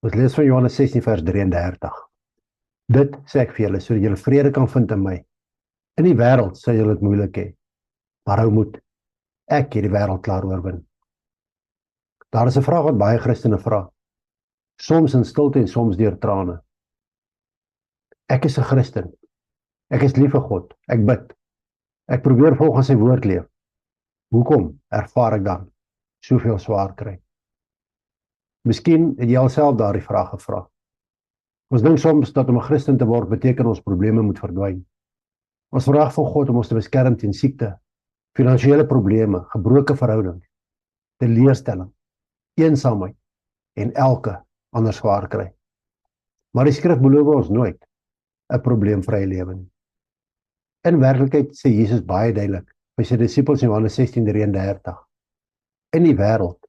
Ons lees van Johannes 16 vers 33. Dit sê ek vir julle, sodat julle vrede kan vind in my. In die wêreld sal julle dit moeilik hê, maar hou moed. Ek het die wêreld klaar oorwin. Daar is 'n vraag wat baie Christene vra, soms in stilte en soms deur trane. Ek is 'n Christen. Ek is lief vir God. Ek bid. Ek probeer volgens sy woord leef. Hoekom ervaar ek dan soveel swaar kry? Miskien het jy alself daardie vraag gevra. Ons dink soms dat om 'n Christen te word beteken ons probleme moet verdwyn. Ons verwag van God om ons te beskerm teen siekte, finansiële probleme, gebroke verhoudings, teleurstelling, eensaamheid en elke ander swaar kry. Maar die skrif beloof ons nooit 'n probleemvrye lewe nie. In werklikheid sê Jesus baie duidelik by sy disippels in Johannes 16:33, in die wêreld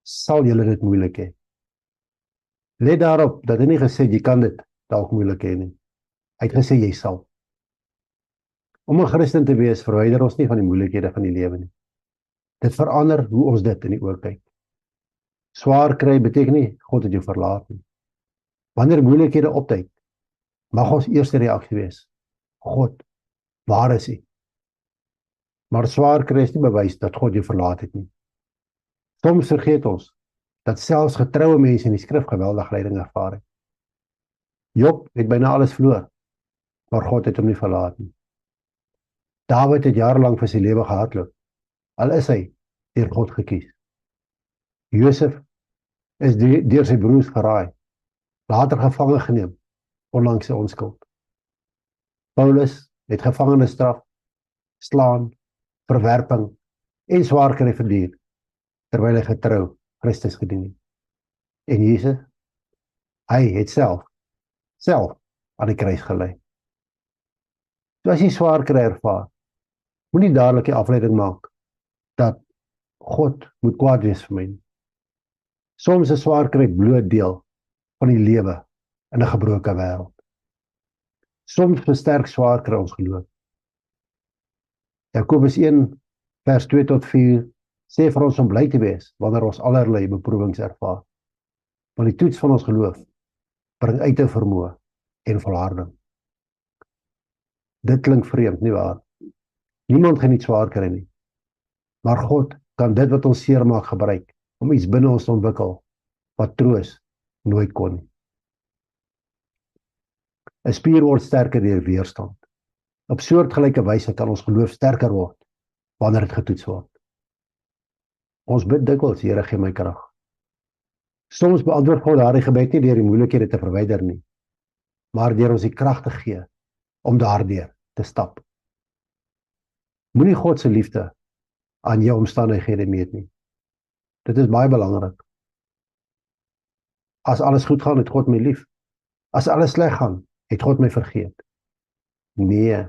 sal julle dit moeilik hê. Let daarop dat hy nie gesê jy kan dit dalk moeilik hê nie. Hy het gesê jy sal. Om 'n Christen te wees verwyder ons nie van die moeilikhede van die lewe nie. Dit verander hoe ons dit in die oë kyk. Swaar kry beteken nie God het jou verlaat nie. Wanneer moeilikhede opduik, mag ons eerste reaksie wees: God, waar is U? Maar swaar kry is nie bewys dat God jou verlaat het nie. Soms vergeet ons dat selfs getroue mense in die skrif geweldige lyding ervaar het. Job het byna alles verloor, maar God het hom nie verlaat nie. Dawid het jarelang vir sy lewe gehardloop, al is hy deur God gekies. Josef is deur sy broers geraai, later gevange geneem, ondanks sy onskuld. Paulus het gevangenisstraf, slaan, verwerping en swaar kry verduur, terwyl hy getrou Christus gedien het. En Jesus, hy het self aan die kruis gelei. So as jy swaar kry ervaar, moenie dadelik die afleiding maak dat God moet kwaad wees vir my. Soms is swaar kry bloot deel van die lewe in 'n gebroke wêreld. Soms versterk swaar kry ons geloof. Jakobus 1 vers 2 tot 4 sê vir ons om bly te wees wanneer ons allerlei beproewings ervaar. Want die toets van ons geloof bring uithou vermoë en volharding. Dit klink vreemd, nie waar? Niemand geniet swaar kry nie. Maar God kan dit wat ons seermaak gebruik om iets binne ons te ontwikkel wat troos nooit kon nie. 'n Spier word sterker deur weerstand. Op soortgelyke wyse kan ons geloof sterker word wanneer dit getoets word. Ons bid dikwels, Here, gee my krag. Soms beantwoord God daardie gebed nie deur die moeilikhede te verwyder nie, maar deur ons die krag te gee om daardeur te stap. Moenie God se liefde aan jou omstandighede meet nie. Dit is baie belangrik. As alles goed gaan, het God my lief. As alles sleg gaan, het God my vergeet. Nee,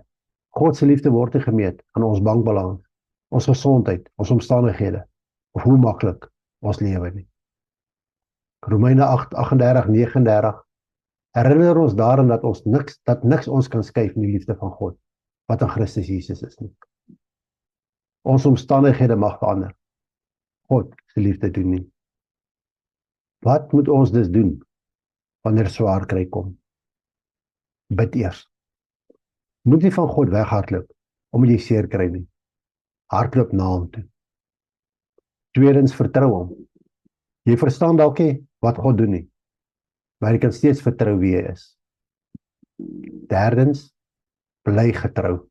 God se liefde word nie gemeet aan ons bankbalans, ons gesondheid, ons omstandighede, of hoe maklik ons lewe nie. Romeine 8:38-39 herinner ons daarin dat niks ons kan skei van die liefde van God, wat in Christus Jesus is nie. Ons omstandighede mag verander. God se liefde doen nie. Wat moet ons dus doen wanneer swaar kry kom? Bid eers. Moet nie van God weghardloop omdat jy seer kry nie. Hardloop na hom toe. Tweedens, vertrou hom. Jy verstaan dalk nie wat God doen nie, maar jy kan steeds vertrou wie hy is. Derdens, bly getrou.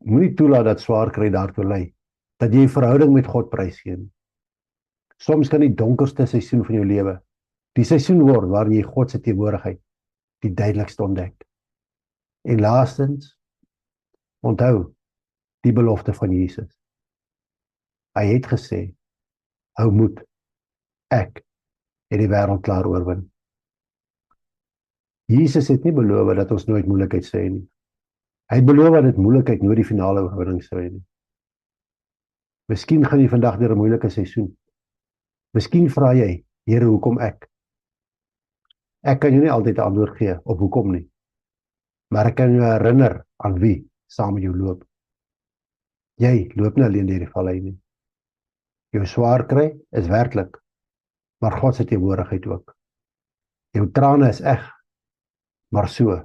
Moenie toelaat dat swaar kry daartoe lei dat jy 'n verhouding met God prysgee nie. Soms kan die donkerste seisoen van jou lewe die seisoen word waarin jy God se teenwoordigheid die duidelikste ontdek. En laastens, onthou die belofte van Jesus. Hy het gesê, hou moed, ek het die wêreld klaar oorwin. Jesus het nie beloof dat ons nooit moeilikheid sal hê nie. Hy het beloof dat dit moeilikheid nooit die finale oorwinning sal hê nie. Miskien gaan jy vandag deur 'n moeilike seisoen. Miskien vra jy, Here, hoekom ek? Ek kan jou nie altyd 'n antwoord gee op hoekom nie, maar ek kan jou herinner aan wie saam met jou loop. Jy loop nie alleen deur die vallei nie. Jou swaar kry is werklik, maar God se teenwoordigheid ook. Jou trane is eg, maar so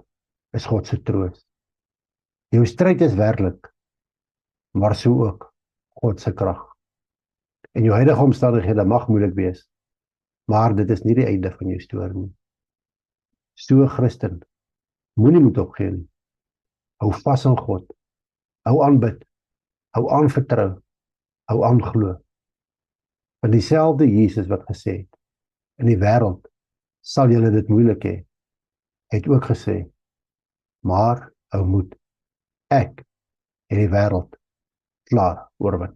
is God se troos. Jou stryd is werklik, maar so ook God se krag. En jou huidige omstandighede mag moeilik wees, maar dit is nie die einde van jou storie nie. So Christen, moenie moed opgee nie. Hou vas aan God, hou aanbid, hou aanvertrou, hou aanglo. Want dieselfde Jesus wat gesê het, in die wêreld sal julle dit moeilik hê, het ook gesê, maar hou moed, ek het die wêreld klaar oorwin.